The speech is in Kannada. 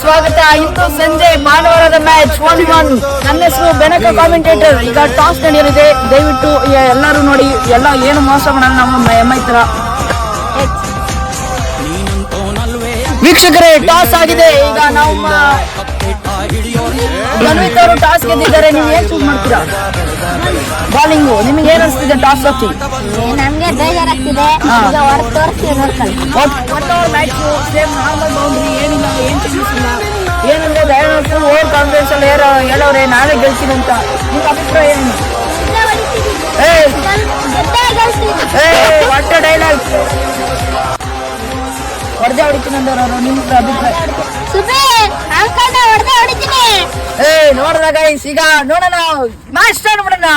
ಸ್ವಾಗತ. ಇಂದು ಸಂಜೆ ಭಾನುವಾರದ ಮ್ಯಾಚ್ 1-1. ನನ್ನ ಹೆಸರು ಬೆನಕ ಕಾಮೆಂಟೇಟರ್. ಈಗ ಟಾಸ್ ನಡೆಯಲಿದೆ, ದಯವಿಟ್ಟು ಎಲ್ಲರೂ ನೋಡಿ. ಎಲ್ಲ ಏನು ಮೋಸ ಮಾಡಲ್ಲ ನಮ್ಮ MI ತರ. ವೀಕ್ಷಕರೇ, ಟಾಸ್ ಆಗಿದೆ. ಈಗ ನಮ್ಮ ಗನ್ವಿತ್ ಅವರು ಟಾಸ್ ಗೆದ್ದಿದ್ದಾರೆ. ನೀವು ಏನ್ ಚೂಸ್ ಮಾಡ್ತೀರಾ? ಬಾಲಿಂಗು. ನಿಮ್ಗೆ ಏನ್ ಅನಿಸ್ತಿದೆ ಟಾಸ್ ಹತ್ತಿ? ನಮ್ಗೆ ಬೇಜಾರಾಗ್ತಿದೆ. ಮ್ಯಾಚ್ ಸೇಮ್ ನಾರ್ಮಲ್ ಬೌಂಡ್ರಿ, ಏನಿಲ್ಲ, ಏನ್ ಚೇಂಜಸ್ ಇಲ್ಲ. ಏನಂದ್ರೆ ದಯಾನಂದ್ ಓವರ್ ಕಾನ್ಫಿಡೆನ್ಸ್ ಅಲ್ಲಿ ಹೇಳೋರೆ ನಾಳೆ ಗೆಲ್ತೀನಿ ಅಂತ. ನಿಮ್ಗೆ ಅಭಿಪ್ರಾಯ ಏನು? ಒಟ್ಟ ಡೈಲಾಗ್ ಹೊಡೆದೇ ಹೊಡಿತೀನಿ ಅಂದವರು. ನಿಮ್ಗೆ ಅಭಿಪ್ರಾಯ? ನೋಡ್ದಾಗ ಈಗ ನೋಡೋಣ, ಮ್ಯಾಚ್ ಸ್ಟಾರ್ಟ್ ಮಾಡೋಣ.